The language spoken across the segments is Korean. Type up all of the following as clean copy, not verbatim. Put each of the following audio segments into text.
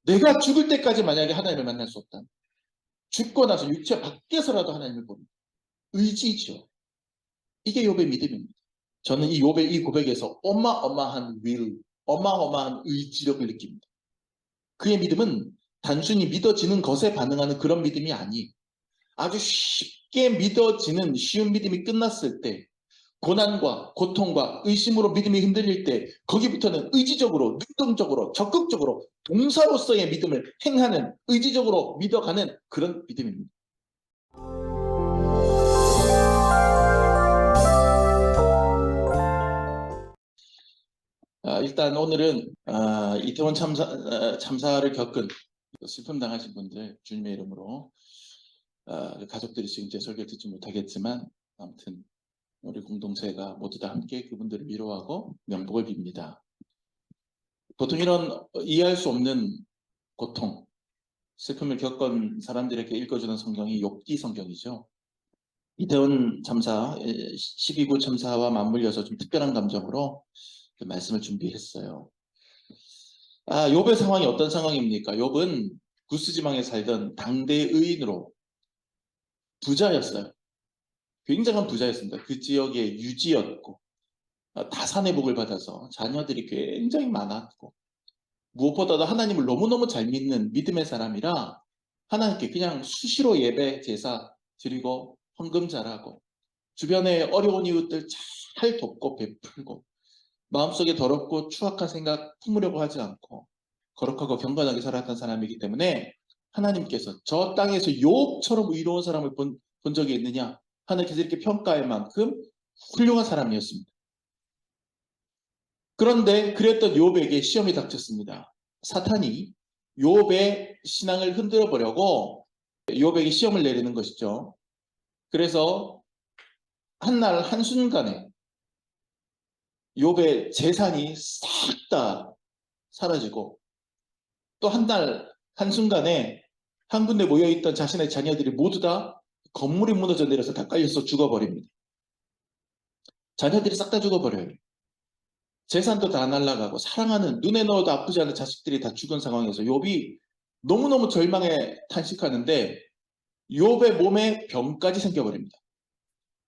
내가 죽을 때까지 만약에 하나님을 만날 수 없다면 죽고 나서 육체 밖에서라도 하나님을 봅니다. 의지죠. 이게 욥의 믿음입니다. 저는 이 욥의 이 고백에서 어마어마한 will, 어마어마한 의지력을 느낍니다. 그의 믿음은 단순히 믿어지는 것에 반응하는 그런 믿음이 아니, 아주 쉽게 믿어지는 쉬운 믿음이 끝났을 때, 고난과 고통과 의심으로 믿음이 흔들릴 때 거기부터는 의지적으로, 능동적으로, 적극적으로 동사로서의 믿음을 행하는, 의지적으로 믿어가는 그런 믿음입니다. 일단 오늘은 이태원 참사를 겪은 슬픔 당하신 분들 주님의 이름으로 가족들이 지금 제 설교를 듣지 못하겠지만 아무튼 우리 공동체가 모두 다 함께 그분들을 위로하고 명복을 빕니다. 보통 이런 이해할 수 없는 고통, 슬픔을 겪은 사람들에게 읽어주는 성경이 욥기 성경이죠. 이태원 참사, 12구 참사와 맞물려서 좀 특별한 감정으로 그 말씀을 준비했어요. 욥의 상황이 어떤 상황입니까? 욥은 구스 지방에 살던 당대 의인으로 부자였어요. 굉장한 부자였습니다. 그 지역의 유지였고 다산의 복을 받아서 자녀들이 굉장히 많았고 무엇보다도 하나님을 너무너무 잘 믿는 믿음의 사람이라 하나님께 그냥 수시로 예배 제사 드리고 헌금 잘하고 주변의 어려운 이웃들 잘 돕고 베풀고 마음속에 더럽고 추악한 생각 품으려고 하지 않고 거룩하고 경건하게 살았던 사람이기 때문에 하나님께서 저 땅에서 욥처럼 의로운 사람을 본 적이 있느냐, 하나님께서 이렇게 평가할 만큼 훌륭한 사람이었습니다. 그런데 그랬던 욥에게 시험이 닥쳤습니다. 사탄이 욥의 신앙을 흔들어 보려고 욥에게 시험을 내리는 것이죠. 그래서 한날 한순간에 욥의 재산이 싹 다 사라지고 또 한 날 한순간에 한 군데 모여있던 자신의 자녀들이 모두 다 건물이 무너져 내려서 다 깔려서 죽어버립니다. 자녀들이 싹 다 죽어버려요. 재산도 다 날아가고 사랑하는, 눈에 넣어도 아프지 않은 자식들이 다 죽은 상황에서 욥이 너무너무 절망에 탄식하는데 욥의 몸에 병까지 생겨버립니다.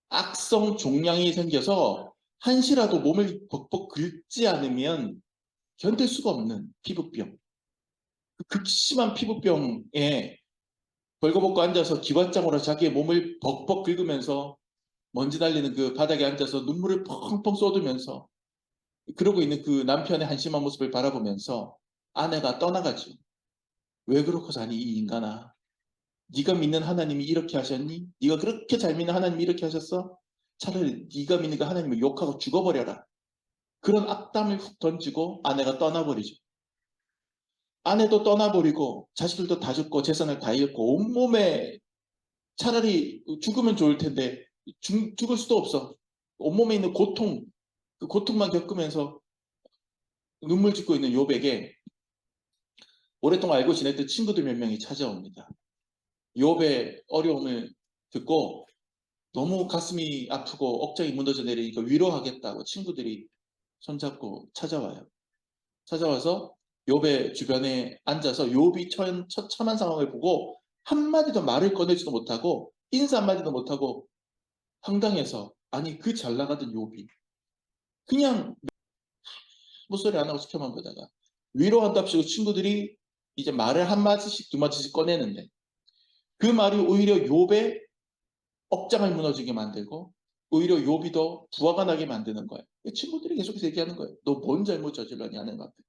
악성 종양이 생겨서 한시라도 몸을 벅벅 긁지 않으면 견딜 수가 없는 피부병. 극심한 피부병에 벌거벗고 앉아서 기왓장으로 자기의 몸을 벅벅 긁으면서 먼지 날리는 그 바닥에 앉아서 눈물을 펑펑 쏟으면서 그러고 있는 그 남편의 한심한 모습을 바라보면서 아내가 떠나가죠. 왜 그렇고 사니 이 인간아. 네가 믿는 하나님이 이렇게 하셨니? 네가 그렇게 잘 믿는 하나님이 이렇게 하셨어? 차라리 네가 믿는 그 하나님을 욕하고 죽어버려라. 그런 악담을 훅 던지고 아내가 떠나버리죠. 아내도 떠나버리고 자식들도 다 죽고 재산을 다 잃고 온몸에 차라리 죽으면 좋을 텐데 죽을 수도 없어. 온몸에 있는 고통, 그 고통만 겪으면서 눈물 짓고 있는 욥에게 오랫동안 알고 지냈던 친구들 몇 명이 찾아옵니다. 욥의 어려움을 듣고 너무 가슴이 아프고 억장이 무너져 내리니까 위로하겠다고 친구들이 손잡고 찾아와요. 찾아와서 욥의 주변에 앉아서 욥이 처참한 상황을 보고 한마디도 말을 꺼내지도 못하고 인사 한마디도 못하고 황당해서, 아니 그 잘나가던 욥이 그냥 무소리 안 하고 지켜만 보다가 위로한답시고 친구들이 이제 말을 한마디씩 두마디씩 꺼내는데 그 말이 오히려 욥의 억장을 무너지게 만들고 오히려 욥이 더 부하가 나게 만드는 거예요. 친구들이 계속해서 얘기하는 거예요. 너 뭔 잘못 저질렀냐 하는 것 같아요.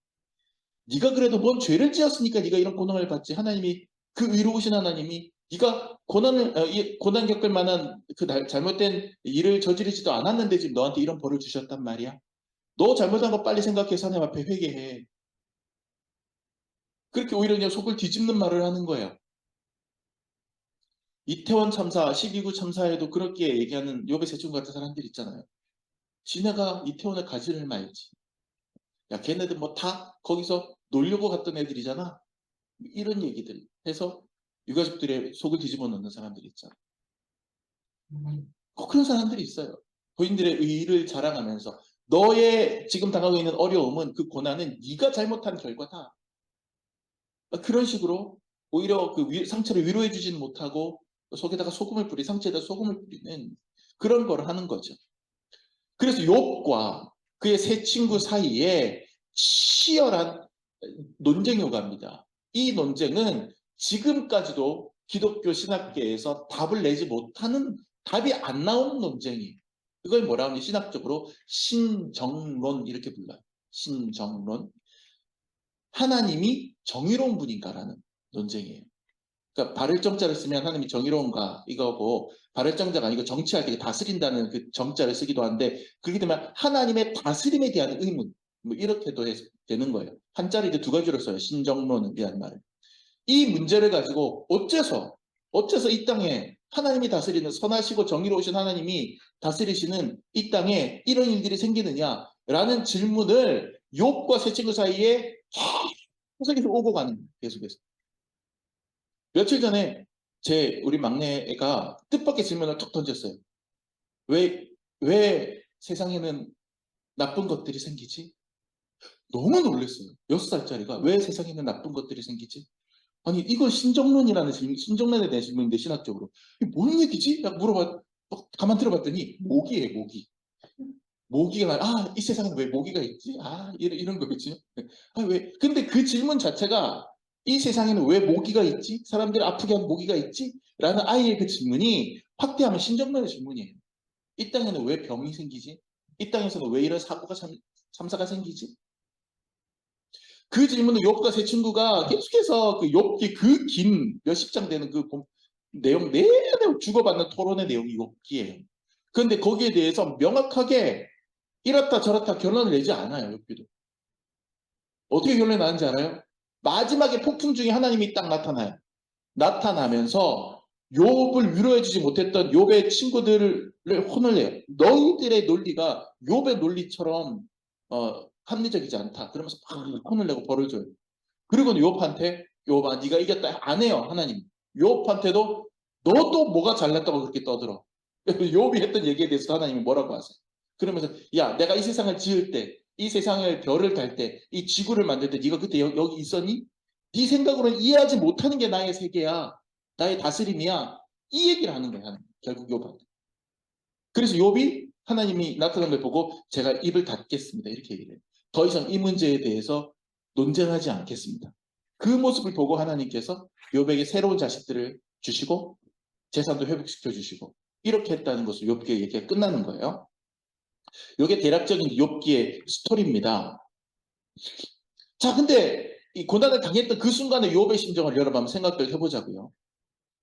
네가 그래도 뭔 죄를 지었으니까 네가 이런 고난을 받지. 하나님이, 그 의로우신 하나님이 네가 고난 겪을 만한 그 잘못된 일을 저지르지도 않았는데 지금 너한테 이런 벌을 주셨단 말이야. 너 잘못한 거 빨리 생각해서 하나님 앞에 회개해. 그렇게 오히려 그냥 속을 뒤집는 말을 하는 거예요. 이태원 참사, 12구 참사에도 그렇게 얘기하는 욥의 세 친구 같은 사람들 있잖아요. 지네가 이태원에 가지를 말지. 야, 걔네들 뭐 다 거기서 놀려고 갔던 애들이잖아. 이런 얘기들 해서 유가족들의 속을 뒤집어 놓는 사람들이 있잖아. 꼭 그런 사람들이 있어요. 본인들의 의의를 자랑하면서 너의 지금 당하고 있는 어려움은, 그 고난은 네가 잘못한 결과다. 그런 식으로 오히려 그 상처를 위로해 주지는 못하고 속에다가 소금을 상처에다 소금을 뿌리는 그런 걸 하는 거죠. 그래서 욥과 그의 세 친구 사이에 치열한 논쟁이 오갑니다. 이 논쟁은 지금까지도 기독교 신학계에서 답을 내지 못하는, 답이 안 나오는 논쟁이에요. 그걸 뭐라 하냐, 신학적으로 신정론 이렇게 불러요. 신정론. 하나님이 정의로운 분인가라는 논쟁이에요. 그러니까 발을 정자를 쓰면 하나님이 정의로운가 이거고, 발을 정자가 아니고 정치할 때 다스린다는 그 정자를 쓰기도 하는데, 그렇게 되면 하나님의 다스림에 대한 의문, 뭐 이렇게도 되는 거예요. 한자를 이제 두 가지로 써요. 신정론이라는 말을. 이 문제를 가지고 어째서 이 땅에 하나님이 다스리는, 선하시고 정의로우신 하나님이 다스리시는 이 땅에 이런 일들이 생기느냐라는 질문을 욥과 세 친구 사이에 계속해서 오고 가는 거예요. 계속해서. 며칠 전에 우리 막내가 뜻밖의 질문을 툭 던졌어요. 왜 세상에는 나쁜 것들이 생기지? 너무 놀랐어요. 6살짜리가 왜 세상에는 나쁜 것들이 생기지? 아니, 이거 신정론이라는 신정론에 대한 질문인데, 신학적으로. 이게 뭔 얘기지? 딱 가만 들어봤더니, 모기예요, 모기. 모기가, 이 세상에 왜 모기가 있지? 이런 거겠지. 왜? 근데 그 질문 자체가, 이 세상에는 왜 모기가 있지? 사람들을 아프게 하는 모기가 있지? 라는 아이의 그 질문이 확대하면 신정론의 질문이에요. 이 땅에는 왜 병이 생기지? 이 땅에서는 왜 이런 참사가 생기지? 그 질문을 욥과 세 친구가 계속해서 그 욥기 그 긴 몇십 장 되는 그 내용 내내 주고받는 토론의 내용이 욥기예요. 그런데 거기에 대해서 명확하게 이렇다 저렇다 결론을 내지 않아요. 욥기도. 어떻게 결론이 나는지 알아요? 마지막에 폭풍 중에 하나님이 딱 나타나요. 나타나면서 욥을 위로해주지 못했던 욥의 친구들을 혼을 내요. 너희들의 논리가 욥의 논리처럼 합리적이지 않다. 그러면서 막 혼을 내고 벌을 줘요. 그리고는 욥한테, 욥아 네가 이겼다 안 해요. 하나님. 욥한테도 너도 뭐가 잘났다고 그렇게 떠들어. 욥이 했던 얘기에 대해서 하나님이 뭐라고 하세요? 그러면서 야, 내가 이 세상을 지을 때, 이 세상을 별을 달 때, 이 지구를 만들 때 네가 그때 여기 있었니? 네 생각으로는 이해하지 못하는 게 나의 세계야. 나의 다스림이야. 이 얘기를 하는 거야. 하나님. 결국 욥한테. 그래서 욥이 하나님이 나타난 걸 보고 제가 입을 닫겠습니다. 이렇게 얘기를 해요. 더 이상 이 문제에 대해서 논쟁하지 않겠습니다. 그 모습을 보고 하나님께서 욥에게 새로운 자식들을 주시고 재산도 회복시켜 주시고 이렇게 했다는 것을 욥기의 얘기가 끝나는 거예요. 이게 대략적인 욥기의 스토리입니다. 자, 근데 이 고난을 당했던 그 순간의 욥의 심정을 여러분 한번 생각을 해보자고요.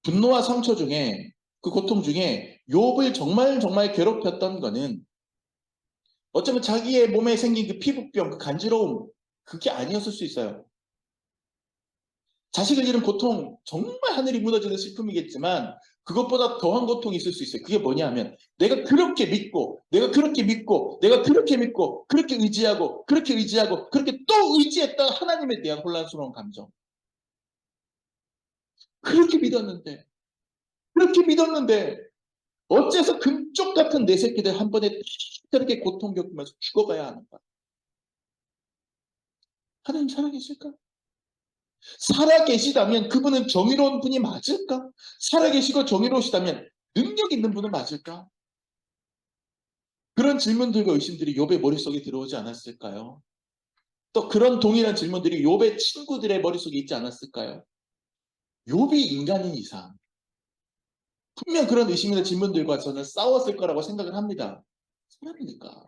분노와 상처 중에, 그 고통 중에 욥을 정말 정말 괴롭혔던 거는 어쩌면 자기의 몸에 생긴 그 피부병, 그 간지러움, 그게 아니었을 수 있어요. 자식을 잃은 고통, 정말 하늘이 무너지는 슬픔이겠지만 그것보다 더한 고통이 있을 수 있어요. 그게 뭐냐 하면 내가 그렇게 믿고 내가 그렇게 믿고 내가 그렇게 믿고 그렇게 의지하고 그렇게 의지하고 그렇게 또 의지했던 하나님에 대한 혼란스러운 감정. 그렇게 믿었는데 그렇게 믿었는데 어째서 금쪽 같은 내 새끼들 한 번에 저렇게 고통 겪으면서 죽어가야 하는가? 하나님 살아계실까? 살아계시다면 그분은 정의로운 분이 맞을까? 살아계시고 정의로우시다면 능력 있는 분은 맞을까? 그런 질문들과 의심들이 욥의 머릿속에 들어오지 않았을까요? 또 그런 동일한 질문들이 욥의 친구들의 머릿속에 있지 않았을까요? 욥이 인간인 이상 분명 그런 의심이나 질문들과 저는 싸웠을 거라고 생각을 합니다. 사람이니까.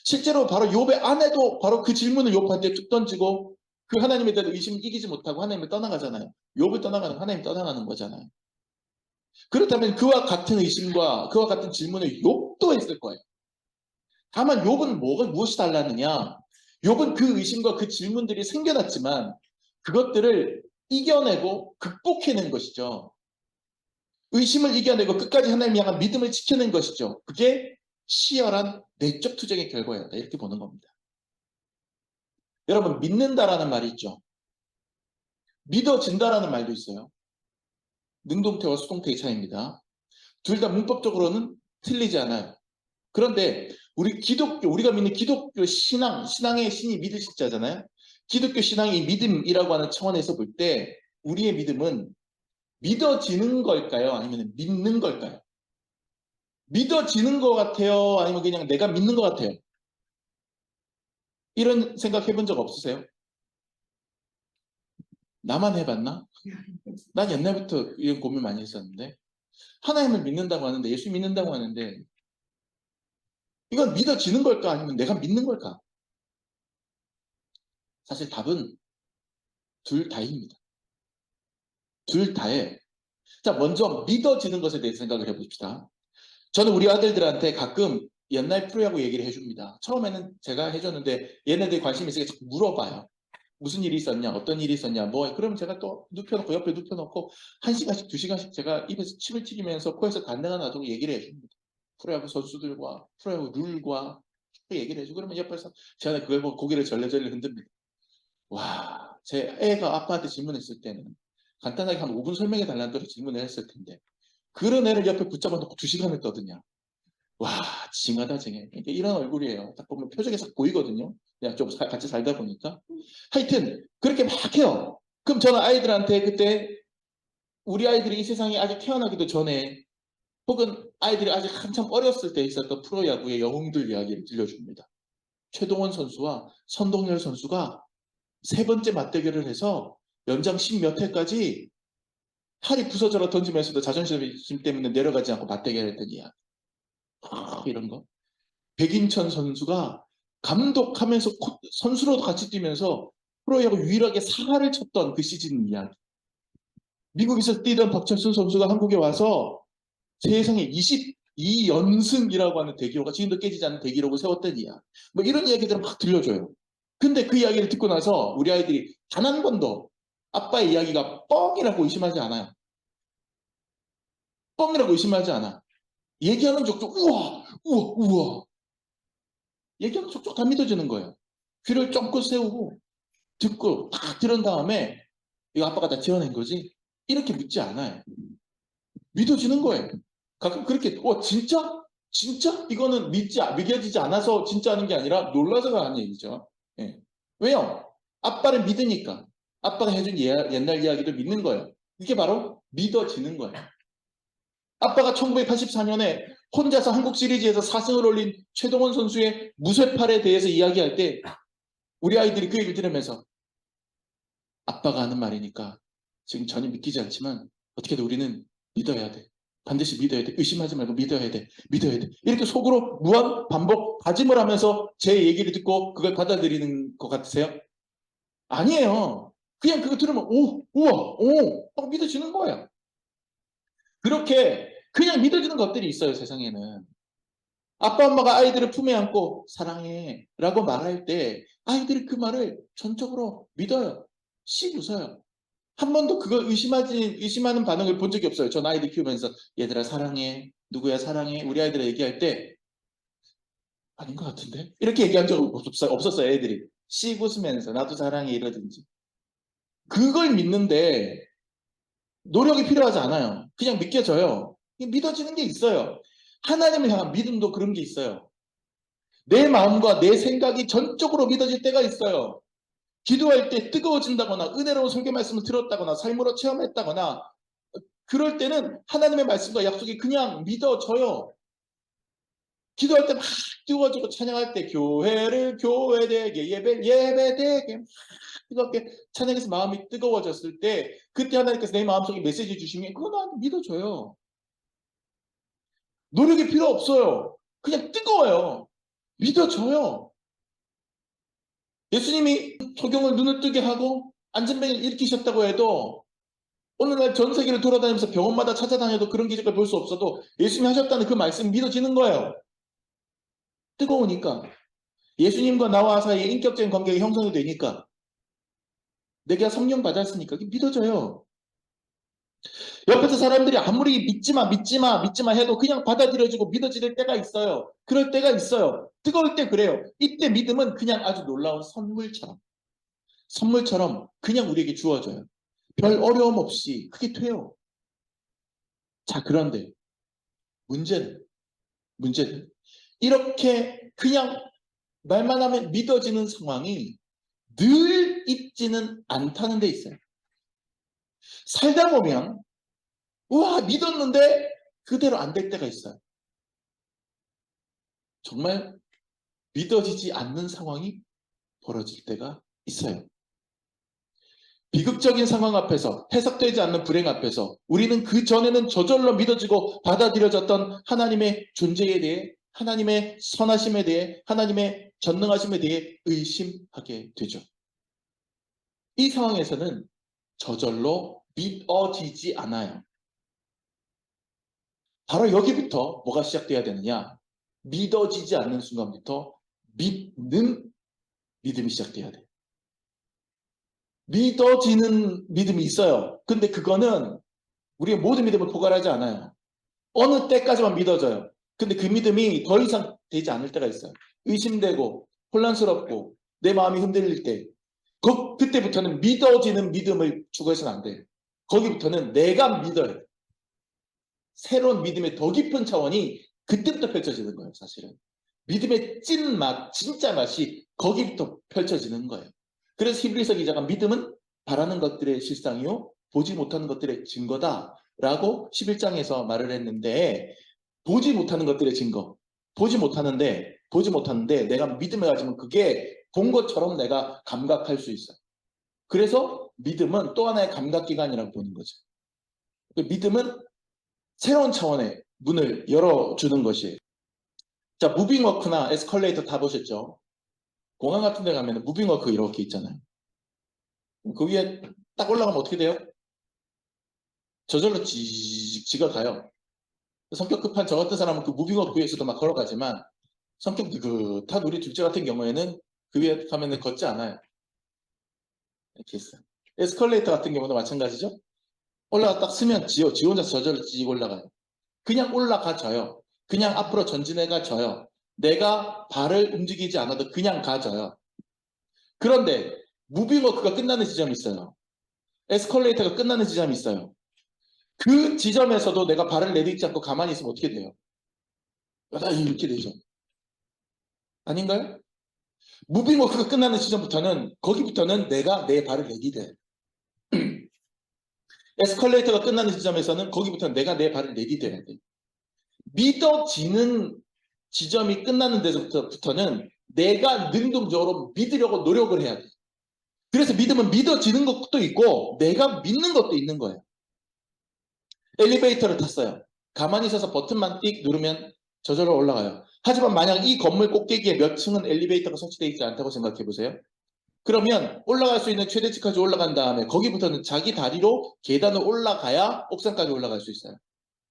실제로 바로 욥의 아내도 바로 그 질문을 욥한테 툭 던지고 그 하나님에 대한 의심을 이기지 못하고 하나님을 떠나가잖아요. 욥을 떠나가는 하나님 떠나가는 거잖아요. 그렇다면 그와 같은 의심과 그와 같은 질문을 욥도 했을 거예요. 다만 욥은 무엇이 달랐느냐? 욥은 그 의심과 그 질문들이 생겨났지만 그것들을 이겨내고 극복해낸 것이죠. 의심을 이겨내고 끝까지 하나님 향한 믿음을 지켜낸 것이죠. 그게 치열한 내적 투쟁의 결과였다. 이렇게 보는 겁니다. 여러분, 믿는다라는 말이 있죠. 믿어진다라는 말도 있어요. 능동태와 수동태의 차이입니다. 둘 다 문법적으로는 틀리지 않아요. 그런데 우리가 믿는 기독교 신앙의 신이 믿으실 자잖아요. 기독교 신앙이 믿음이라고 하는 차원에서 볼 때 우리의 믿음은 믿어지는 걸까요? 아니면 믿는 걸까요? 믿어지는 것 같아요? 아니면 그냥 내가 믿는 것 같아요? 이런 생각 해본 적 없으세요? 나만 해봤나? 난 옛날부터 이런 고민 많이 했었는데 하나님을 믿는다고 하는데 예수 믿는다고 하는데 이건 믿어지는 걸까? 아니면 내가 믿는 걸까? 사실 답은 둘 다입니다. 둘 다예요. 자, 먼저 믿어지는 것에 대해서 생각을 해봅시다. 저는 우리 아들들한테 가끔 옛날 프로야구 얘기를 해줍니다. 처음에는 제가 해줬는데 얘네들이 관심이 있으니까 자꾸 물어봐요. 무슨 일이 있었냐, 어떤 일이 있었냐, 뭐, 그러면 제가 또 눕혀놓고, 옆에 눕혀놓고, 1시간씩, 2시간씩 제가 입에서 침을 튀기면서 코에서 단내가 나도록 얘기를 해줍니다. 프로야구 선수들과, 프로야구 룰과 얘기를 해주고, 그러면 옆에서 제가 그걸 보고 고개를 절레절레 흔듭니다. 와, 제 애가 아빠한테 질문했을 때는 간단하게 한 5분 설명해 달라는 대로 질문을 했을 텐데, 그런 애를 옆에 붙잡아 놓고 2시간을 떠드냐. 와, 징하다, 징해. 이런 얼굴이에요. 딱 보면 표정이 싹 보이거든요. 그냥 좀 같이 살다 보니까. 하여튼, 그렇게 막 해요. 그럼 저는 아이들한테 그때 우리 아이들이 이 세상에 아직 태어나기도 전에 혹은 아이들이 아직 한참 어렸을 때 있었던 프로야구의 영웅들 이야기를 들려줍니다. 최동원 선수와 선동열 선수가 세 번째 맞대결을 해서 연장 10몇 회까지 팔이 부서져라 던지면서도 자존심 때문에 내려가지 않고 맞대결했던 이야기. 이런 거. 백인천 선수가 감독하면서 선수로도 같이 뛰면서 프로야구 유일하게 사활을 쳤던 그 시즌 이야기. 미국에서 뛰던 박철순 선수가 한국에 와서 세상에 22연승이라고 하는 대기록가 지금도 깨지지 않는 대기록을 세웠던 이야기. 뭐 이런 이야기들을 막 들려줘요. 근데 그 이야기를 듣고 나서 우리 아이들이 단 한 번도 아빠의 이야기가 뻥이라고 의심하지 않아요. 뻥이라고 의심하지 않아. 얘기하는 족족 우와 우와 우와 얘기하는 족족 다 믿어지는 거예요. 귀를 쫑긋 세우고 듣고 딱 들은 다음에 이거 아빠가 다 지어낸 거지? 이렇게 묻지 않아요. 믿어지는 거예요. 가끔 그렇게 진짜? 진짜? 이거는 믿겨지지 않아서 진짜 하는 게 아니라 놀라서가 하는 얘기죠. 예. 왜요? 아빠를 믿으니까. 아빠가 해준 옛날 이야기를 믿는 거예요. 이게 바로 믿어지는 거예요. 아빠가 1984년에 혼자서 한국 시리즈에서 4승을 올린 최동원 선수의 무쇠팔에 대해서 이야기할 때 우리 아이들이 그 얘기를 들으면서 아빠가 하는 말이니까 지금 전혀 믿기지 않지만 어떻게든 우리는 믿어야 돼. 반드시 믿어야 돼. 의심하지 말고 믿어야 돼. 믿어야 돼. 이렇게 속으로 무한 반복 다짐을 하면서 제 얘기를 듣고 그걸 받아들이는 것 같으세요? 아니에요. 그냥 그거 들으면 우와, 하고 믿어지는 거예요. 그렇게 그냥 믿어지는 것들이 있어요, 세상에는. 아빠 엄마가 아이들을 품에 안고 사랑해 라고 말할 때 아이들이 그 말을 전적으로 믿어요. 씩 웃어요. 한 번도 그걸 의심하는 반응을 본 적이 없어요. 전 아이들 키우면서 얘들아 사랑해, 누구야 사랑해, 우리 아이들 얘기할 때 아닌 것 같은데? 이렇게 얘기한 적 없었어요, 애들이. 씩 웃으면서 나도 사랑해 이러든지. 그걸 믿는데 노력이 필요하지 않아요. 그냥 믿겨져요. 믿어지는 게 있어요. 하나님을 향한 믿음도 그런 게 있어요. 내 마음과 내 생각이 전적으로 믿어질 때가 있어요. 기도할 때 뜨거워진다거나 은혜로운 설교 말씀을 들었다거나 삶으로 체험했다거나 그럴 때는 하나님의 말씀과 약속이 그냥 믿어져요. 기도할 때 막 뜨거워지고 찬양할 때 교회를 교회되게 예배되게 막 뜨겁게 찬양해서 마음이 뜨거워졌을 때 그때 하나님께서 내 마음속에 메시지 주시면 그거 나한테 믿어져요. 노력이 필요 없어요. 그냥 뜨거워요. 믿어져요. 예수님이 소경을 눈을 뜨게 하고 안전뱅이를 일으키셨다고 해도 오늘날 전 세계를 돌아다니면서 병원마다 찾아다녀도 그런 기적을 볼 수 없어도 예수님이 하셨다는 그 말씀이 믿어지는 거예요. 뜨거우니까. 예수님과 나와 사이에 인격적인 관계가 형성이 되니까. 내가 성령 받았으니까 믿어져요. 옆에서 사람들이 아무리 믿지마 해도 그냥 받아들여지고 믿어질 때가 있어요. 그럴 때가 있어요. 뜨거울 때 그래요. 이때 믿음은 그냥 아주 놀라운 선물처럼 그냥 우리에게 주어져요. 별 어려움 없이 그게 돼요. 자, 그런데 문제는 이렇게 그냥 말만 하면 믿어지는 상황이 늘 있지는 않다는 데 있어요. 살다 보면 우와 믿었는데 그대로 안 될 때가 있어요. 정말 믿어지지 않는 상황이 벌어질 때가 있어요. 비극적인 상황 앞에서, 해석되지 않는 불행 앞에서 우리는 그 전에는 저절로 믿어지고 받아들여졌던 하나님의 존재에 대해, 하나님의 선하심에 대해, 하나님의 전능하심에 대해 의심하게 되죠. 이 상황에서는 저절로 믿어지지 않아요. 바로 여기부터 뭐가 시작돼야 되느냐? 믿어지지 않는 순간부터 믿는 믿음이 시작돼야 돼요. 믿어지는 믿음이 있어요. 근데 그거는 우리의 모든 믿음을 포괄하지 않아요. 어느 때까지만 믿어져요. 근데 그 믿음이 더 이상 되지 않을 때가 있어요. 의심되고 혼란스럽고 내 마음이 흔들릴 때 그때부터는 믿어지는 믿음을 추구해서는 안 돼요. 거기부터는 내가 믿어요. 새로운 믿음의 더 깊은 차원이 그때부터 펼쳐지는 거예요. 사실은. 믿음의 찐맛, 진짜 맛이 거기부터 펼쳐지는 거예요. 그래서 히브리서 기자가 믿음은 바라는 것들의 실상이요 보지 못하는 것들의 증거다라고 11장에서 말을 했는데, 보지 못하는 것들의 증거, 보지 못하는데 내가 믿음을 가지면 그게 본 것처럼 내가 감각할 수 있어요. 그래서 믿음은 또 하나의 감각기관이라고 보는 거죠. 믿음은 새로운 차원의 문을 열어주는 것이에요. 자, 무빙워크나 에스컬레이터 타보셨죠? 공항 같은 데 가면 무빙워크 이렇게 있잖아요. 그 위에 딱 올라가면 어떻게 돼요? 저절로 지가 가요. 성격 급한 저 같은 사람은 그 무빙워크 위에서도 막 걸어가지만, 성격 느긋한 우리 둘째 같은 경우에는 그 위에 가면 걷지 않아요. 이렇게 있어요. 에스컬레이터 같은 경우도 마찬가지죠. 올라가 딱 쓰면 지 혼자 저절로 찌 올라가요. 그냥 올라가져요. 그냥 앞으로 전진해가져요. 내가 발을 움직이지 않아도 그냥 가져요. 그런데 무빙워크가 끝나는 지점이 있어요. 에스컬레이터가 끝나는 지점이 있어요. 그 지점에서도 내가 발을 내딛지 않고 가만히 있으면 어떻게 돼요? 이렇게 되죠. 아닌가요? 무빙워크가 끝나는 지점부터는, 거기부터는 내가 내 발을 내딛어요. 에스컬레이터가 끝나는 지점에서는 거기부터는 내가 내 발을 내딛어야 돼요. 믿어지는 지점이 끝나는 데서부터는 내가 능동적으로 믿으려고 노력을 해야 돼요. 그래서 믿음은 믿어지는 것도 있고 내가 믿는 것도 있는 거예요. 엘리베이터를 탔어요. 가만히 있어서 버튼만 띡 누르면 저절로 올라가요. 하지만 만약 이 건물 꼭대기에 몇 층은 엘리베이터가 설치되어 있지 않다고 생각해 보세요. 그러면 올라갈 수 있는 최대치까지 올라간 다음에 거기부터는 자기 다리로 계단을 올라가야 옥상까지 올라갈 수 있어요.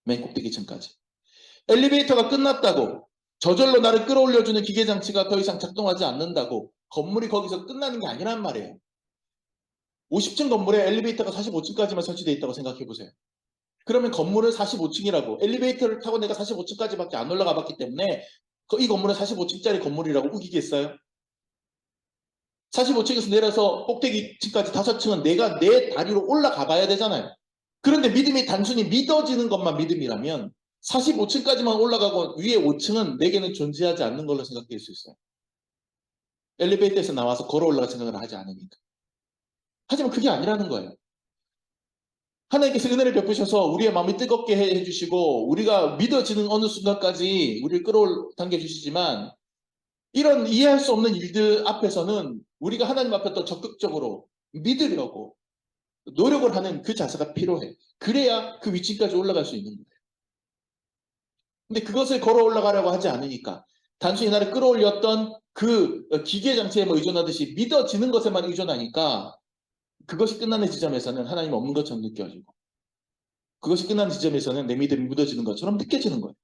맨 꼭대기 층까지. 엘리베이터가 끝났다고, 저절로 나를 끌어올려주는 기계장치가 더 이상 작동하지 않는다고 건물이 거기서 끝나는 게 아니란 말이에요. 50층 건물에 엘리베이터가 45층까지만 설치되어 있다고 생각해 보세요. 그러면 건물은 45층이라고, 엘리베이터를 타고 내가 45층까지밖에 안 올라가 봤기 때문에 이 건물은 45층짜리 건물이라고 우기겠어요? 45층에서 내려서 꼭대기층까지 5층은 내가 내 다리로 올라가 봐야 되잖아요. 그런데 믿음이 단순히 믿어지는 것만 믿음이라면 45층까지만 올라가고 위에 5층은 내게는 존재하지 않는 걸로 생각될 수 있어요. 엘리베이터에서 나와서 걸어 올라갈 생각을 하지 않으니까. 하지만 그게 아니라는 거예요. 하나님께서 은혜를 베푸셔서 우리의 마음이 뜨겁게 해주시고 우리가 믿어지는 어느 순간까지 우리를 끌어당겨 주시지만, 이런 이해할 수 없는 일들 앞에서는 우리가 하나님 앞에 더 적극적으로 믿으려고 노력을 하는 그 자세가 필요해. 그래야 그 위치까지 올라갈 수 있는 거예요. 근데 그것을 걸어 올라가려고 하지 않으니까, 단순히 나를 끌어올렸던 그 기계 장치에 의존하듯이 믿어지는 것에만 의존하니까 그것이 끝나는 지점에서는 하나님 없는 것처럼 느껴지고, 그것이 끝나는 지점에서는 내 믿음이 묻어지는 것처럼 느껴지는 거예요.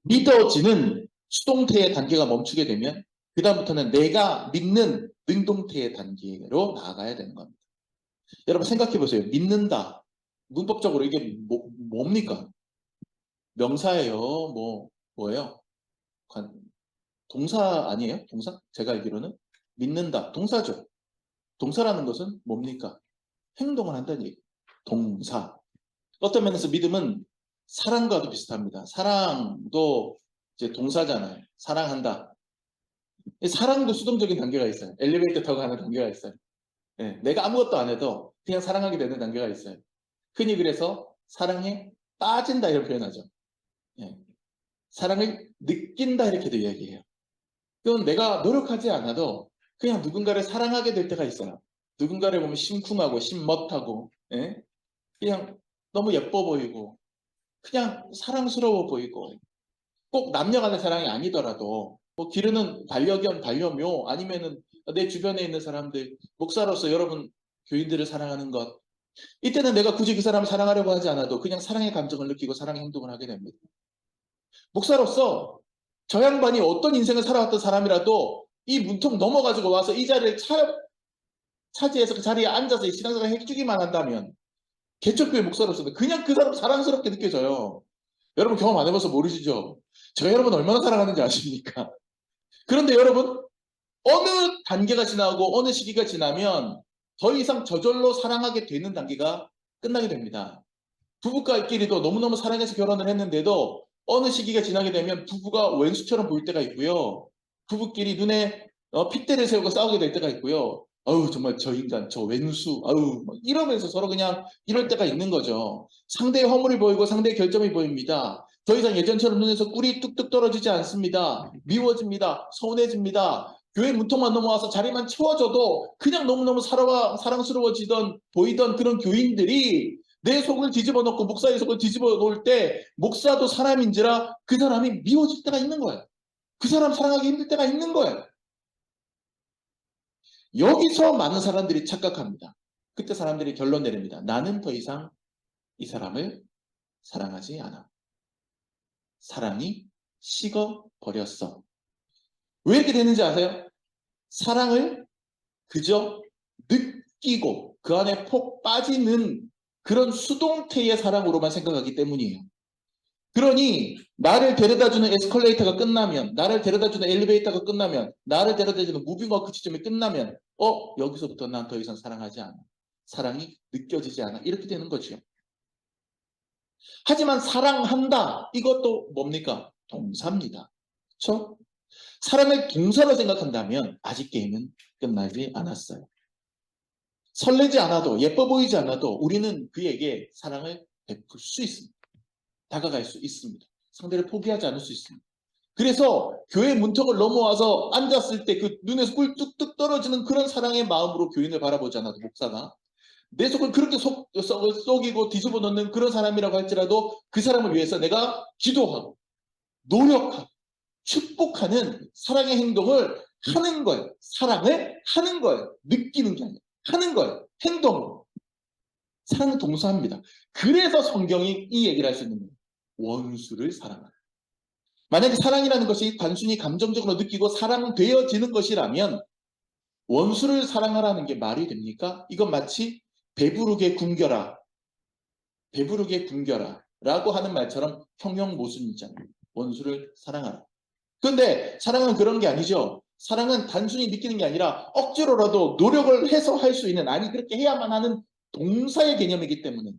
믿어지는 수동태의 단계가 멈추게 되면 그 다음부터는 내가 믿는 능동태의 단계로 나아가야 되는 겁니다. 여러분 생각해 보세요. 믿는다. 문법적으로 이게 뭡니까? 명사예요? 뭐예요? 동사 아니에요? 동사? 제가 알기로는 믿는다. 동사죠. 동사라는 것은 뭡니까? 행동을 한다는 얘기. 동사. 어떤 면에서 믿음은 사랑과도 비슷합니다. 사랑도 이제 동사잖아요. 사랑한다. 사랑도 수동적인 단계가 있어요. 엘리베이터 타고 가는 단계가 있어요. 예, 내가 아무것도 안 해도 그냥 사랑하게 되는 단계가 있어요. 흔히 그래서 사랑에 빠진다 이런 표현하죠. 예, 사랑을 느낀다 이렇게도 이야기해요. 그건 내가 노력하지 않아도 그냥 누군가를 사랑하게 될 때가 있어요. 누군가를 보면 심쿵하고 심멋하고 예? 그냥 너무 예뻐 보이고 그냥 사랑스러워 보이고 꼭 남녀 간의 사랑이 아니더라도 뭐 기르는 반려견, 반려묘 아니면은 내 주변에 있는 사람들, 목사로서 여러분 교인들을 사랑하는 것, 이때는 내가 굳이 그 사람을 사랑하려고 하지 않아도 그냥 사랑의 감정을 느끼고 사랑의 행동을 하게 됩니다. 목사로서 저 양반이 어떤 인생을 살아왔던 사람이라도 이 문턱 넘어가지고 와서 이 자리를 차지해서 그 자리에 앉아서 이 신앙생활을 해주기만 한다면 개척교회 목사로서는 그냥 그 사람 사랑스럽게 느껴져요. 여러분 경험 안 해봐서 모르시죠? 제가 여러분 얼마나 사랑하는지 아십니까? 그런데 여러분 어느 단계가 지나고 어느 시기가 지나면 더 이상 저절로 사랑하게 되는 단계가 끝나게 됩니다. 부부가끼리도 너무너무 사랑해서 결혼을 했는데도 어느 시기가 지나게 되면 부부가 왼수처럼 보일 때가 있고요. 부부끼리 눈에 핏대를 세우고 싸우게 될 때가 있고요. 아우 정말 저 인간 저 왼수 아우 이러면서 서로 그냥 이럴 때가 있는 거죠. 상대의 허물이 보이고 상대의 결점이 보입니다. 더 이상 예전처럼 눈에서 꿀이 뚝뚝 떨어지지 않습니다. 미워집니다. 서운해집니다. 교회 문턱만 넘어와서 자리만 채워줘도 그냥 너무너무 사랑스러워지던 보이던 그런 교인들이 내 속을 뒤집어 놓고 목사의 속을 뒤집어 놓을 때 목사도 사람인지라 그 사람이 미워질 때가 있는 거예요. 그 사람 사랑하기 힘들 때가 있는 거예요. 여기서 많은 사람들이 착각합니다. 그때 사람들이 결론 내립니다. 나는 더 이상 이 사람을 사랑하지 않아. 사랑이 식어버렸어. 왜 이렇게 되는지 아세요? 사랑을 그저 느끼고 그 안에 폭 빠지는 그런 수동태의 사랑으로만 생각하기 때문이에요. 그러니 나를 데려다주는 에스컬레이터가 끝나면, 나를 데려다주는 엘리베이터가 끝나면, 나를 데려다주는 무빙워크 지점이 끝나면 여기서부터 난 더 이상 사랑하지 않아. 사랑이 느껴지지 않아. 이렇게 되는 거죠. 하지만 사랑한다. 이것도 뭡니까? 동사입니다. 그렇죠? 사랑을 동사로 생각한다면 아직 게임은 끝나지 않았어요. 설레지 않아도 예뻐 보이지 않아도 우리는 그에게 사랑을 베풀 수 있습니다. 다가갈 수 있습니다. 상대를 포기하지 않을 수 있습니다. 그래서 교회 문턱을 넘어와서 앉았을 때 그 눈에서 꿀 뚝뚝 떨어지는 그런 사랑의 마음으로 교인을 바라보지 않아도 목사가 내 속을 그렇게 속이고 뒤집어 놓는 그런 사람이라고 할지라도 그 사람을 위해서 내가 기도하고 노력하고 축복하는 사랑의 행동을 하는 거예요. 사랑을 하는 거예요. 느끼는 게 아니라 하는 거예요. 행동으로. 사랑은 동사입니다. 그래서 성경이 이 얘기를 할 수 있는 거예요. 원수를 사랑하라. 만약에 사랑이라는 것이 단순히 감정적으로 느끼고 사랑되어지는 것이라면 원수를 사랑하라는 게 말이 됩니까? 이건 마치 배부르게 굶겨라. 배부르게 굶겨라. 라고 하는 말처럼 형용모순이잖아요. 원수를 사랑하라. 그런데 사랑은 그런 게 아니죠. 사랑은 단순히 느끼는 게 아니라 억지로라도 노력을 해서 할 수 있는, 아니 그렇게 해야만 하는 동사의 개념이기 때문에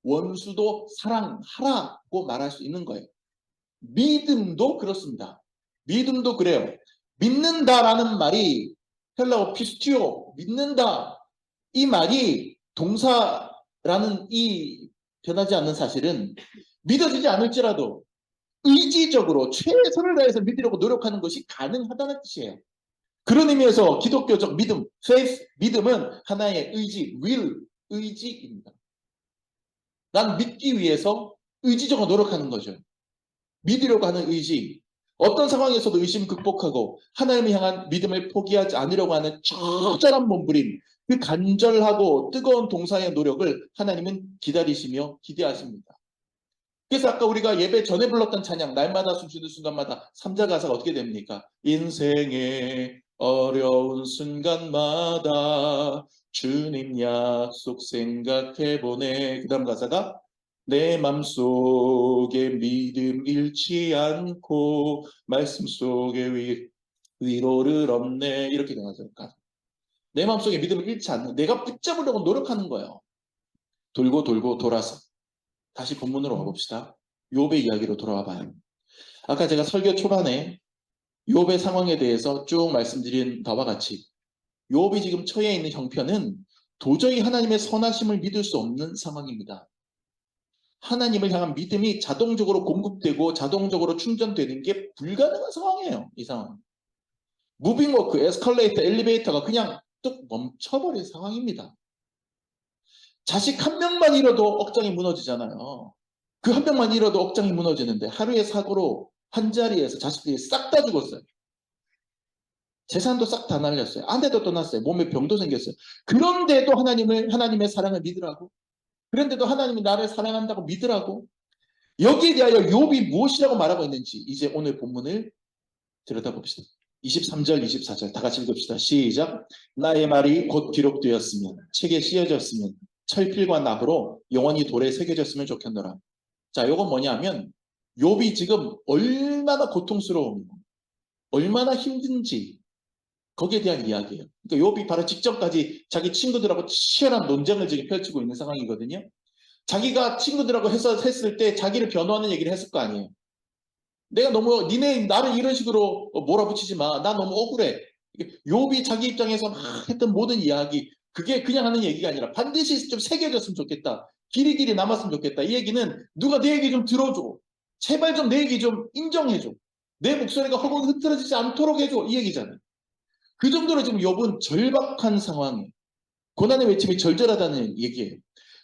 원수도 사랑하라고 말할 수 있는 거예요. 믿음도 그렇습니다. 믿음도 그래요. 믿는다라는 말이 헬라어 피스티오, 믿는다. 이 말이 동사라는 이 변하지 않는 사실은 믿어지지 않을지라도 의지적으로 최선을 다해서 믿으려고 노력하는 것이 가능하다는 뜻이에요. 그런 의미에서 기독교적 믿음, faith, 믿음은 하나의 의지, will, 의지입니다. 난 믿기 위해서 의지적으로 노력하는 거죠. 믿으려고 하는 의지, 어떤 상황에서도 의심 극복하고 하나님을 향한 믿음을 포기하지 않으려고 하는 처절한 몸부림, 그 간절하고 뜨거운 동사의 노력을 하나님은 기다리시며 기대하십니다. 그래서 아까 우리가 예배 전에 불렀던 찬양, 날마다 숨쉬는 순간마다 3절 가사가 어떻게 됩니까? 인생의 어려운 순간마다 주님 약속 생각해보네. 그 다음 가사가 내 맘속에 믿음 잃지 않고 말씀 속에 위로를 얻네. 이렇게 되나요? 내 맘속에 믿음을 잃지 않는, 내가 붙잡으려고 노력하는 거예요. 돌고 돌고 돌아서. 다시 본문으로 와봅시다. 욥의 이야기로 돌아와 봐요. 아까 제가 설교 초반에 욥의 상황에 대해서 쭉 말씀드린 바와 같이 욥이 지금 처해 있는 형편은 도저히 하나님의 선하심을 믿을 수 없는 상황입니다. 하나님을 향한 믿음이 자동적으로 공급되고 자동적으로 충전되는 게 불가능한 상황이에요. 이 상황. 무빙워크, 에스컬레이터, 엘리베이터가 그냥 뚝 멈춰버린 상황입니다. 자식 한 명만 잃어도 억장이 무너지잖아요. 그 한 명만 잃어도 억장이 무너지는데 하루의 사고로 한 자리에서 자식들이 싹 다 죽었어요. 재산도 싹 다 날렸어요. 아내도 떠났어요. 몸에 병도 생겼어요. 그런데도 하나님의 사랑을 믿으라고. 그런데도 하나님이 나를 사랑한다고 믿으라고. 여기에 대하여 욥이 무엇이라고 말하고 있는지 이제 오늘 본문을 들여다봅시다. 23절, 24절 다 같이 읽읍시다. 시작. 나의 말이 곧 기록되었으면 책에 씌어졌으면 철필과 납으로 영원히 돌에 새겨졌으면 좋겠노라. 자, 이건 뭐냐면 욥이 지금 얼마나 고통스러우며 얼마나 힘든지 거기에 대한 이야기예요. 그러니까 욥이 바로 직전까지 자기 친구들하고 치열한 논쟁을 지금 펼치고 있는 상황이거든요. 자기가 친구들하고 했을 때 자기를 변호하는 얘기를 했을 거 아니에요. 내가 너무 니네 나를 이런 식으로 몰아붙이지 마. 나 너무 억울해. 욥이 자기 입장에서 막 했던 모든 이야기 그게 그냥 하는 얘기가 아니라 반드시 좀 새겨졌으면 좋겠다. 길이 남았으면 좋겠다. 이 얘기는 누가 내 얘기 좀 들어줘. 제발 좀 내 얘기 좀 인정해줘. 내 목소리가 허공 흐트러지지 않도록 해줘. 이 얘기잖아요. 그 정도로 지금 욥은 절박한 상황이에요. 고난의 외침이 절절하다는 얘기예요.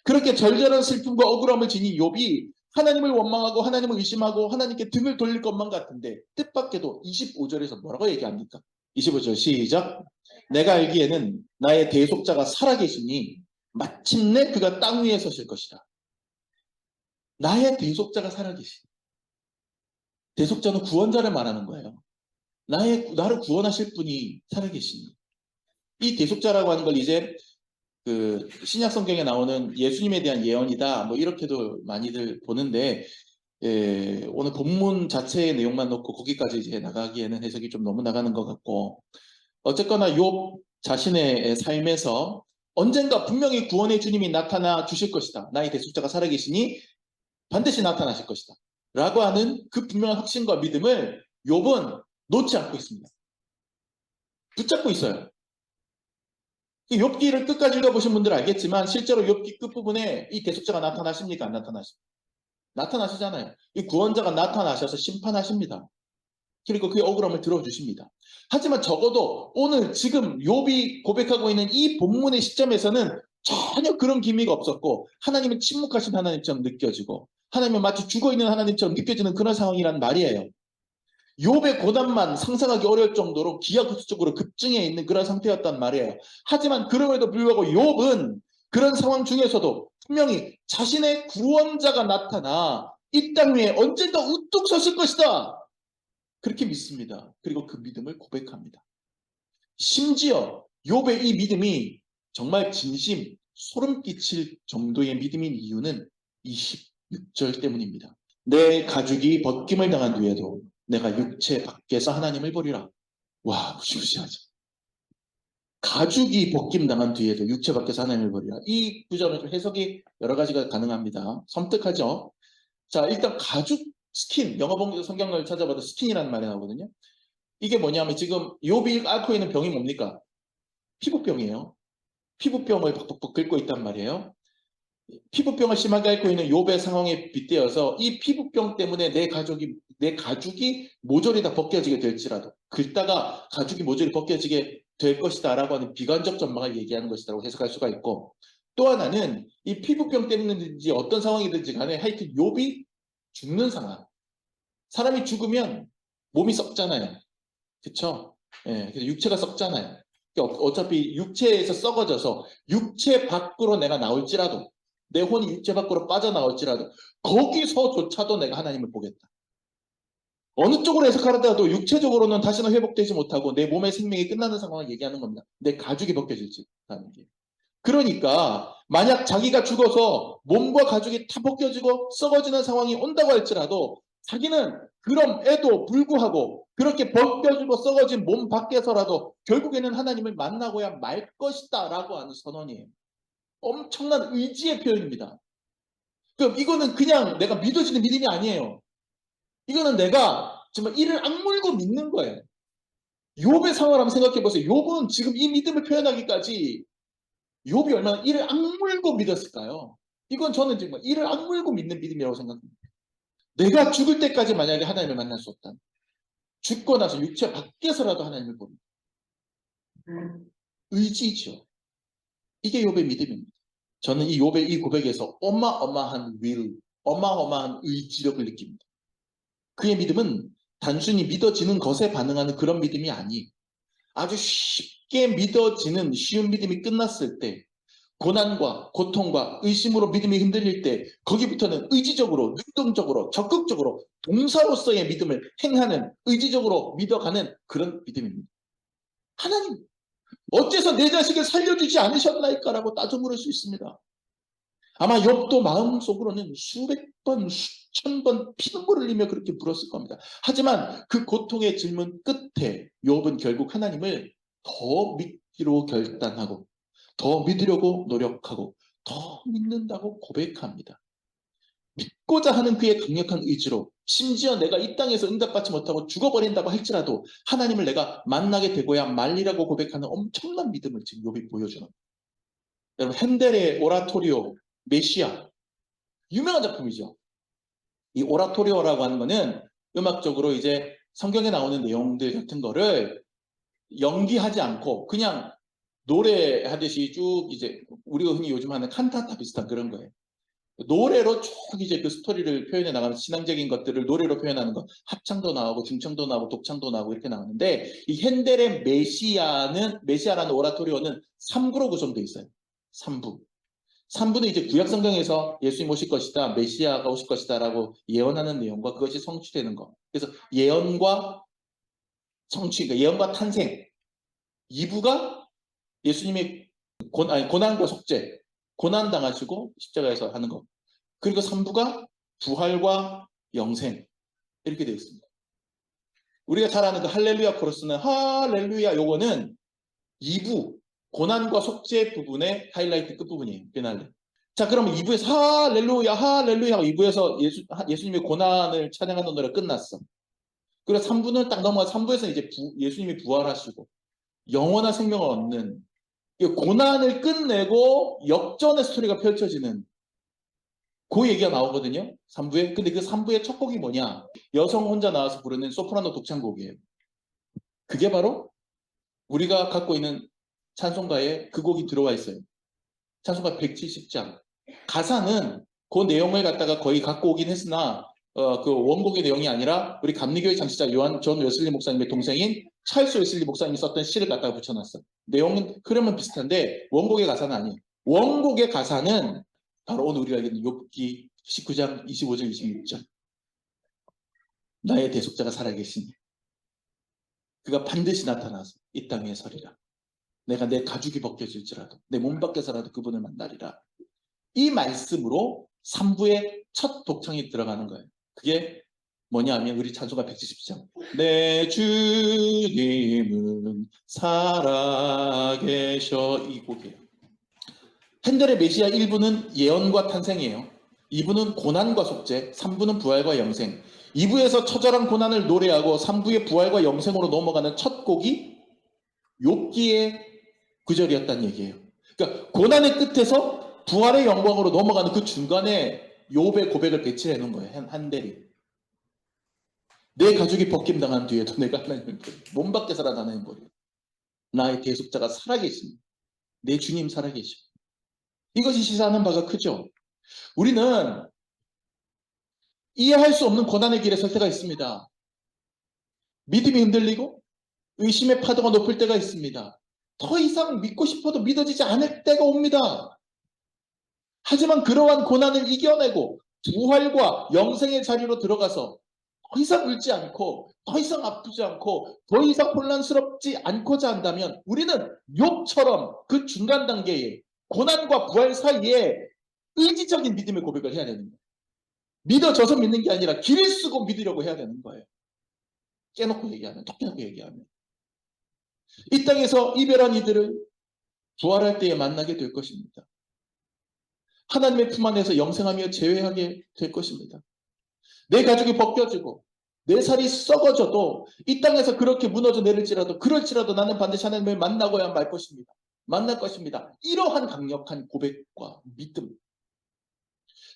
그렇게 절절한 슬픔과 억울함을 지닌 욥이 하나님을 원망하고 하나님을 의심하고 하나님께 등을 돌릴 것만 같은데 뜻밖에도 25절에서 뭐라고 얘기합니까? 25절 시작. 내가 알기에는 나의 대속자가 살아계시니 마침내 그가 땅 위에 서실 것이다. 나의 대속자가 살아계시니. 대속자는 구원자를 말하는 거예요. 나를 구원하실 분이 살아계시니. 이 대속자라고 하는 걸 이제 그 신약 성경에 나오는 예수님에 대한 예언이다 뭐 이렇게도 많이들 보는데 오늘 본문 자체의 내용만 놓고 거기까지 이제 나가기에는 해석이 좀 너무 나가는 것 같고 어쨌거나 욥 자신의 삶에서 언젠가 분명히 구원의 주님이 나타나 주실 것이다. 나의 대속자가 살아계시니 반드시 나타나실 것이다. 라고 하는 그 분명한 확신과 믿음을 욥은 놓지 않고 있습니다. 붙잡고 있어요. 욥기를 끝까지 읽어보신 분들은 알겠지만 실제로 욥기 끝부분에 이 대속자가 나타나십니까? 안 나타나십니까? 나타나시잖아요. 이 구원자가 나타나셔서 심판하십니다. 그리고 그의 억울함을 들어주십니다. 하지만 적어도 오늘 지금 욥이 고백하고 있는 이 본문의 시점에서는 전혀 그런 기미가 없었고 하나님은 침묵하신 하나님처럼 느껴지고 하나님은 마치 죽어있는 하나님처럼 느껴지는 그런 상황이란 말이에요. 욥의 고난만 상상하기 어려울 정도로 기하급수적으로 급증해 있는 그런 상태였단 말이에요. 하지만 그럼에도 불구하고 욥은 그런 상황 중에서도 분명히 자신의 구원자가 나타나 이 땅 위에 언젠가 우뚝 섰을 것이다. 그렇게 믿습니다. 그리고 그 믿음을 고백합니다. 심지어 욥의 이 믿음이 정말 진심, 소름 끼칠 정도의 믿음인 이유는 26절 때문입니다. 내 가죽이 벗김을 당한 뒤에도 내가 육체 밖에서 하나님을 보리라. 와, 무시무시하죠. 가죽이 벗김당한 뒤에도 육체 밖에서 하나님을 보리라. 이 구절은 좀 해석이 여러 가지가 가능합니다. 섬뜩하죠. 자, 일단 가죽, 스킨, 영어 성경을 찾아봐도 스킨이라는 말이 나오거든요. 이게 뭐냐면 지금 욥이 앓고 있는 병이 뭡니까? 피부병이에요. 피부병을 벅벅벅 긁고 있단 말이에요. 피부병을 심하게 앓고 있는 욥의 상황에 빗대어서 이 피부병 때문에 내 가죽이 모조리 다 벗겨지게 될지라도 긁다가 가죽이 모조리 벗겨지게 될 것이다 라고 하는 비관적 전망을 얘기하는 것이라고 해석할 수가 있고 또 하나는 이 피부병 때문인지 어떤 상황이든지 간에 하여튼 욥이 죽는 상황. 사람이 죽으면 몸이 썩잖아요. 그쵸? 예, 그래서 육체가 썩잖아요. 어차피 육체에서 썩어져서 육체 밖으로 내가 나올지라도 내 혼이 육체 밖으로 빠져나올지라도 거기서조차도 내가 하나님을 보겠다. 어느 쪽으로 해석하더라도 육체적으로는 다시는 회복되지 못하고 내 몸의 생명이 끝나는 상황을 얘기하는 겁니다. 내 가죽이 벗겨질지 하는 게. 그러니까 만약 자기가 죽어서 몸과 가죽이 다 벗겨지고 썩어지는 상황이 온다고 할지라도 자기는 그럼에도 불구하고 그렇게 벗겨지고 썩어진 몸 밖에서라도 결국에는 하나님을 만나고야 말 것이다 라고 하는 선언이에요. 엄청난 의지의 표현입니다. 그럼 이거는 그냥 내가 믿어지는 믿음이 아니에요. 이거는 내가 정말 이를 악물고 믿는 거예요. 욥의 상황을 한번 생각해 보세요. 욥은 지금 이 믿음을 표현하기까지 욥이 얼마나 이를 악물고 믿었을까요? 이건 저는 정말 이를 악물고 믿는 믿음이라고 생각합니다. 내가 죽을 때까지 만약에 하나님을 만날 수 없다면, 죽고 나서 육체 밖에서라도 하나님을 보는 의지죠. 이게 욥의 믿음입니다. 저는 이 욥의 이 고백에서 어마어마한 어마어마한 의지력을 느낍니다. 그의 믿음은 단순히 믿어지는 것에 반응하는 그런 믿음이 아니, 아주 쉽게 믿어지는 쉬운 믿음이 끝났을 때, 고난과 고통과 의심으로 믿음이 흔들릴 때, 거기부터는 의지적으로, 능동적으로, 적극적으로 동사로서의 믿음을 행하는, 의지적으로 믿어가는 그런 믿음입니다. 하나님, 어째서 내 자식을 살려주지 않으셨나이까라고 따져 물을 수 있습니다. 아마 욥도 마음속으로는 수백 번, 수천 번 피눈물을 흘리며 그렇게 물었을 겁니다. 하지만 그 고통의 질문 끝에 욥은 결국 하나님을 더 믿기로 결단하고, 더 믿으려고 노력하고, 더 믿는다고 고백합니다. 믿고자 하는 그의 강력한 의지로, 심지어 내가 이 땅에서 응답받지 못하고 죽어버린다고 할지라도 하나님을 내가 만나게 되고야 말리라고 고백하는 엄청난 믿음을 지금 욥이 보여주는. 여러분, 핸델의 오라토리오 메시아, 유명한 작품이죠. 이 오라토리오라고 하는 거는 음악적으로 이제 성경에 나오는 내용들 같은 거를 연기하지 않고 그냥 노래하듯이 쭉 이제 우리가 흔히 요즘 하는 칸타타 비슷한 그런 거예요. 노래로 쭉 이제 그 스토리를 표현해 나가는, 신앙적인 것들을 노래로 표현하는 거, 합창도 나오고 중청도 나오고 독창도 나오고 이렇게 나오는데, 이 핸델의 메시아라는 오라토리오는 3부로 구성되어 있어요. 3부. 3부는 이제 구약 성경에서 예수님 오실 것이다, 메시아가 오실 것이다라고 예언하는 내용과 그것이 성취되는 것. 그래서 예언과 성취, 그러니까 예언과 탄생. 2부가 예수님의 고난과 속죄, 고난 당하시고 십자가에서 하는 것. 그리고 3부가 부활과 영생, 이렇게 되어 있습니다. 우리가 잘 아는 그 할렐루야 코러스는, 할렐루야, 요거는 2부 고난과 속죄 부분의 하이라이트 끝부분이에요. 피날레. 자, 그러면 2부에서 할렐루야 할렐루야 2부에서 예수님의 고난을 찬양하는 노래가 끝났어. 그리고 3부는 딱 넘어가. 3부에서 이제 예수님이 부활하시고 영원한 생명을 얻는, 고난을 끝내고 역전의 스토리가 펼쳐지는 그 얘기가 나오거든요. 3부에. 근데 그 3부의 첫 곡이 뭐냐? 여성 혼자 나와서 부르는 소프라노 독창곡이에요. 그게 바로 우리가 갖고 있는 찬송가에 그 곡이 들어와 있어요. 찬송가 170장. 가사는 그 내용을 갖다가 거의 갖고 오긴 했으나 그 원곡의 내용이 아니라 우리 감리교회 장치자 존 웨슬리 목사님의 동생인 찰스 웨슬리 목사님이 썼던 시를 갖다가 붙여놨어. 내용은 흐름은 비슷한데 원곡의 가사는 아니에요. 원곡의 가사는 바로 오늘 우리가 알게 된 욥기 19장 25절 26절. 나의 대속자가 살아계시니 그가 반드시 나타나서 이 땅에 서리라. 내가 내 가죽이 벗겨질지라도 내 몸 밖에서라도 그분을 만나리라. 이 말씀으로 3부의 첫 독창이 들어가는 거예요. 그게 뭐냐 하면 우리 찬송가 170장. 내 주님은 살아계셔, 이 곡이에요. 핸델의 메시아 1부는 예언과 탄생이에요. 2부는 고난과 속죄, 3부는 부활과 영생. 2부에서 처절한 고난을 노래하고 3부의 부활과 영생으로 넘어가는 첫 곡이 욥기의 구절이었다는 얘기예요. 그러니까 고난의 끝에서 부활의 영광으로 넘어가는 그 중간에 욥의 고백을 배치해 놓은 거예요. 한델이. 내 가죽이 벗김당한 뒤에도 내가 하나님을 보리. 몸 밖에서라도 하나님 보리. 나의 대속자가 살아계십니다. 내 주님 살아계십니다. 이것이 시사하는 바가 크죠. 우리는 이해할 수 없는 고난의 길에 설 때가 있습니다. 믿음이 흔들리고 의심의 파도가 높을 때가 있습니다. 더 이상 믿고 싶어도 믿어지지 않을 때가 옵니다. 하지만 그러한 고난을 이겨내고 부활과 영생의 자리로 들어가서 더 이상 울지 않고 더 이상 아프지 않고 더 이상 혼란스럽지 않고자 한다면 우리는 욥처럼 그 중간 단계에 고난과 부활 사이에 의지적인 믿음의 고백을 해야 되는 거예요. 믿어져서 믿는 게 아니라 길을 쓰고 믿으려고 해야 되는 거예요. 깨놓고 얘기하면, 톡 깨놓고 얘기하면. 이 땅에서 이별한 이들을 부활할 때에 만나게 될 것입니다. 하나님의 품 안에서 영생하며 재회하게 될 것입니다. 내 가죽이 벗겨지고 내 살이 썩어져도 이 땅에서 그렇게 무너져 내릴지라도 그럴지라도 나는 반드시 하나님을 만나고야 말 것입니다. 만날 것입니다. 이러한 강력한 고백과 믿음,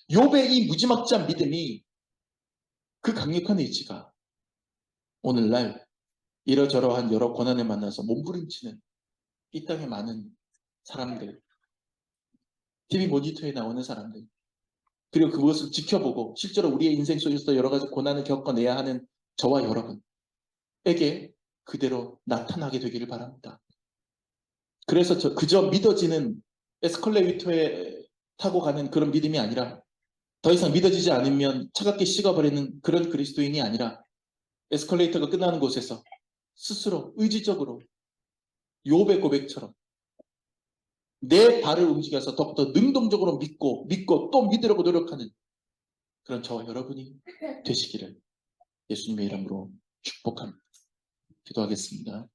욥의 이 무지막지한 믿음이, 그 강력한 의지가 오늘날 이러저러한 여러 고난을 만나서 몸부림치는 이 땅의 많은 사람들, TV 모니터에 나오는 사람들, 그리고 그것을 지켜보고 실제로 우리의 인생 속에서 여러 가지 고난을 겪어내야 하는 저와 여러분에게 그대로 나타나게 되기를 바랍니다. 그래서 그저 믿어지는 에스컬레이터에 타고 가는 그런 믿음이 아니라, 더 이상 믿어지지 않으면 차갑게 식어버리는 그런 그리스도인이 아니라, 에스컬레이터가 끝나는 곳에서 스스로 의지적으로 욥의 고백처럼 내 발을 움직여서 더욱더 능동적으로 믿고 또 믿으려고 노력하는 그런 저와 여러분이 되시기를 예수님의 이름으로 축복합니다. 기도하겠습니다.